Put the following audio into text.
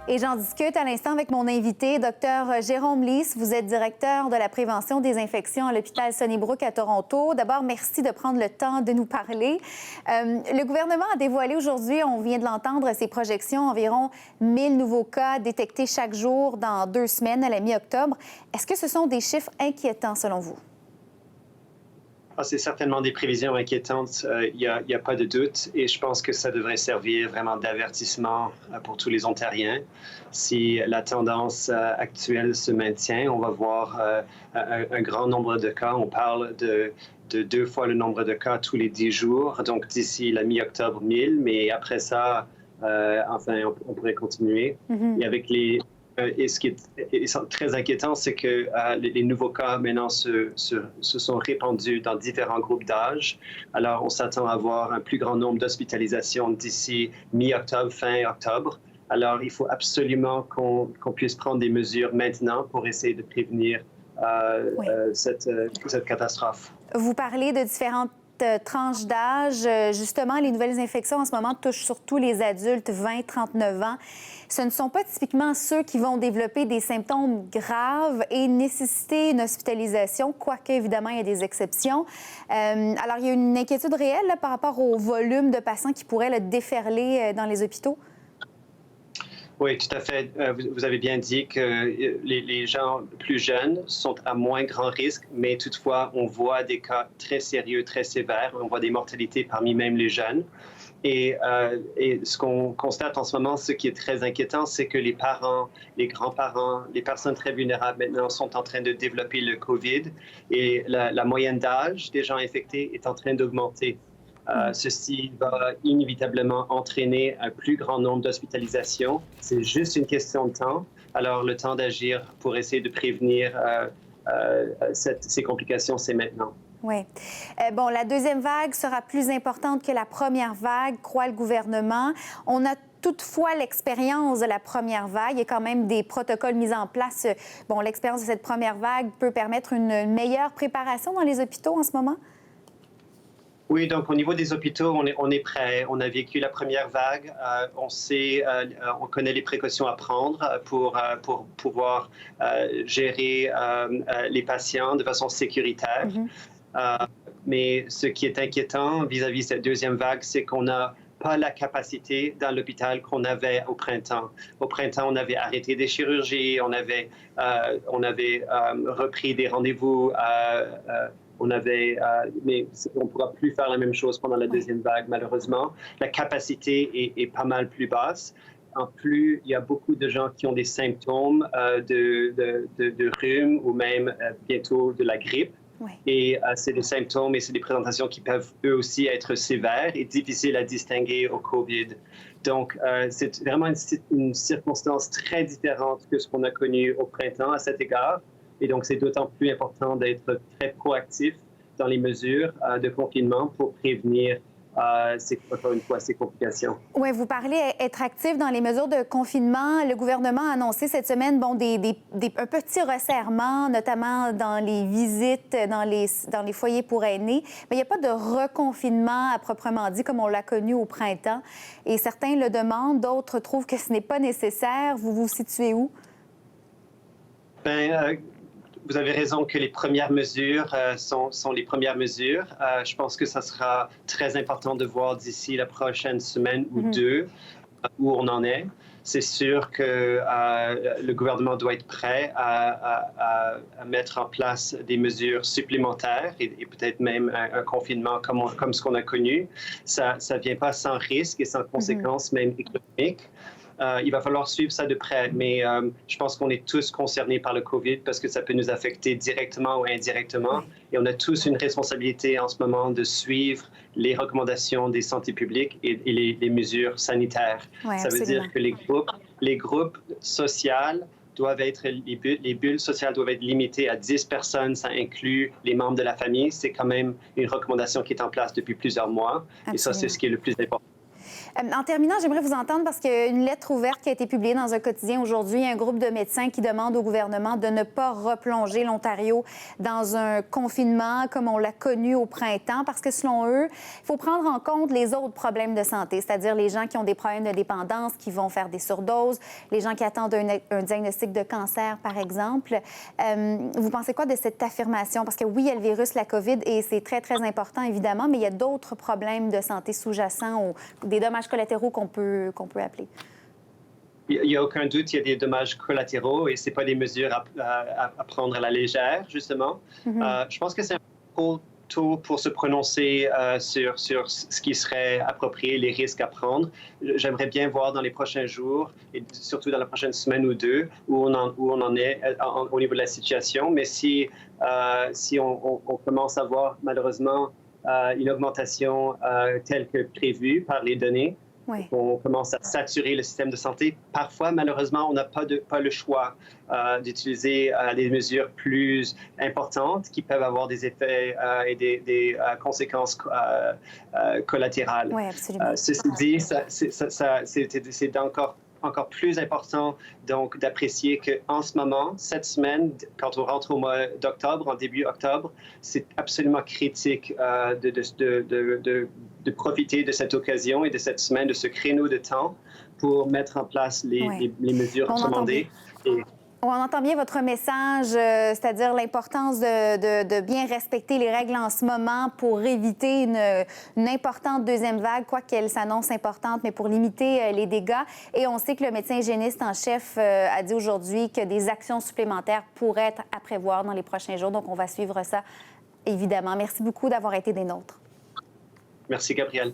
Et j'en discute à l'instant avec mon invité, Dr Jérôme Lys. Vous êtes directeur de la prévention des infections à l'hôpital Sunnybrook à Toronto. D'abord, merci de prendre le temps de nous parler. Le gouvernement a dévoilé aujourd'hui, on vient de l'entendre, ses projections, environ 1000 nouveaux cas détectés chaque jour dans 2 semaines à la mi-octobre. Est-ce que ce sont des chiffres inquiétants selon vous? C'est certainement des prévisions inquiétantes, il n'y a pas de doute, et je pense que ça devrait servir vraiment d'avertissement pour tous les Ontariens. Si la tendance actuelle se maintient, on va voir un grand nombre de cas. On parle de 2 fois le nombre de cas tous les 10 jours, donc d'ici la mi-octobre 1000, mais après ça, on pourrait continuer. Et avec et ce qui est très inquiétant, c'est que les nouveaux cas maintenant se sont répandus dans différents groupes d'âge. Alors, on s'attend à avoir un plus grand nombre d'hospitalisations d'ici mi-octobre, fin octobre. Alors, il faut absolument qu'on puisse prendre des mesures maintenant pour essayer de prévenir cette catastrophe. Vous parlez de différentes tranches d'âge. Justement, les nouvelles infections en ce moment touchent surtout les adultes 20-39 ans. Ce ne sont pas typiquement ceux qui vont développer des symptômes graves et nécessiter une hospitalisation, quoique, évidemment, il y a des exceptions. Alors, il y a une inquiétude réelle là, par rapport au volume de patients qui pourraient déferler dans les hôpitaux? Oui, tout à fait. Vous avez bien dit que les gens plus jeunes sont à moins grand risque, mais toutefois, on voit des cas très sérieux, très sévères. On voit des mortalités parmi même les jeunes. Et ce qu'on constate en ce moment, ce qui est très inquiétant, c'est que les parents, les grands-parents, les personnes très vulnérables maintenant sont en train de développer le COVID et la moyenne d'âge des gens infectés est en train d'augmenter. Ceci va inévitablement entraîner un plus grand nombre d'hospitalisations. C'est juste une question de temps. Alors, le temps d'agir pour essayer de prévenir ces complications, c'est maintenant. Oui. Bon, la deuxième vague sera plus importante que la première vague, croit le gouvernement. On a toutefois l'expérience de la première vague. Il y a quand même des protocoles mis en place. Bon, l'expérience de cette première vague peut permettre une meilleure préparation dans les hôpitaux en ce moment? Oui, donc au niveau des hôpitaux, on est prêt. On a vécu la première vague. On connaît les précautions à prendre pour pouvoir gérer les patients de façon sécuritaire. Mais ce qui est inquiétant vis-à-vis de cette deuxième vague, c'est qu'on n'a pas la capacité dans l'hôpital qu'on avait au printemps. Au printemps, on avait arrêté des chirurgies, on avait repris des rendez-vous. Mais on ne pourra plus faire la même chose pendant la deuxième vague, malheureusement. La capacité est pas mal plus basse. En plus, il y a beaucoup de gens qui ont des symptômes de rhume ou même bientôt de la grippe. Oui. Et c'est des symptômes et c'est des présentations qui peuvent eux aussi être sévères et difficiles à distinguer au COVID. Donc, c'est vraiment une circonstance très différente que ce qu'on a connu au printemps à cet égard. Et donc, c'est d'autant plus important d'être très proactif dans les mesures de confinement pour prévenir encore une fois, ces complications. Oui, vous parlez être actif dans les mesures de confinement. Le gouvernement a annoncé cette semaine un petit resserrement, notamment dans les visites dans les foyers pour aînés. Mais il n'y a pas de reconfinement à proprement dit, comme on l'a connu au printemps. Et certains le demandent, d'autres trouvent que ce n'est pas nécessaire. Vous vous situez où? Vous avez raison que les premières mesures sont les premières mesures. Je pense que ça sera très important de voir d'ici la prochaine semaine ou 2 où on en est. C'est sûr que le gouvernement doit être prêt à mettre en place des mesures supplémentaires et peut-être même un confinement comme ce qu'on a connu. Ça ne vient pas sans risque et sans conséquences même économiques. Il va falloir suivre ça de près, mais je pense qu'on est tous concernés par le COVID parce que ça peut nous affecter directement ou indirectement. Et on a tous une responsabilité en ce moment de suivre les recommandations des santé publiques et les mesures sanitaires. Ouais, ça veut dire que les groupes sociaux doivent être, les bulles sociales doivent être limitées à 10 personnes, ça inclut les membres de la famille. C'est quand même une recommandation qui est en place depuis plusieurs mois. Absolument. Et ça, c'est ce qui est le plus important. En terminant, j'aimerais vous entendre parce qu'il y a une lettre ouverte qui a été publiée dans un quotidien aujourd'hui. Un groupe de médecins qui demande au gouvernement de ne pas replonger l'Ontario dans un confinement comme on l'a connu au printemps parce que selon eux, il faut prendre en compte les autres problèmes de santé, c'est-à-dire les gens qui ont des problèmes de dépendance, qui vont faire des surdoses, les gens qui attendent un diagnostic de cancer, par exemple. Vous pensez quoi de cette affirmation? Parce que oui, il y a le virus, la COVID, et c'est très, très important, évidemment, mais il y a d'autres problèmes de santé sous-jacents ou des dommages collatéraux qu'on peut appeler. Il n'y a aucun doute, il y a des dommages collatéraux et ce n'est pas des mesures à prendre à la légère, justement. Je pense que c'est un peu tôt pour se prononcer sur ce qui serait approprié, les risques à prendre. J'aimerais bien voir dans les prochains jours, et surtout dans la prochaine semaine ou deux, où on en est au niveau de la situation. Mais si on commence à voir malheureusement une augmentation telle que prévue par les données, oui. On commence à saturer le système de santé. Parfois, malheureusement, on n'a pas le choix d'utiliser des mesures plus importantes qui peuvent avoir des effets et des conséquences collatérales. Oui, absolument. Ceci dit, c'est encore plus important donc d'apprécier qu'en ce moment, cette semaine, quand on rentre au mois d'octobre, en début octobre, c'est absolument critique de profiter de cette occasion et de cette semaine, de ce créneau de temps pour mettre en place les mesures recommandées. On entend bien votre message, c'est-à-dire l'importance de bien respecter les règles en ce moment pour éviter une importante deuxième vague, quoi qu'elle s'annonce importante, mais pour limiter les dégâts. Et on sait que le médecin hygiéniste en chef a dit aujourd'hui que des actions supplémentaires pourraient être à prévoir dans les prochains jours. Donc, on va suivre ça, évidemment. Merci beaucoup d'avoir été des nôtres. Merci, Gabrielle.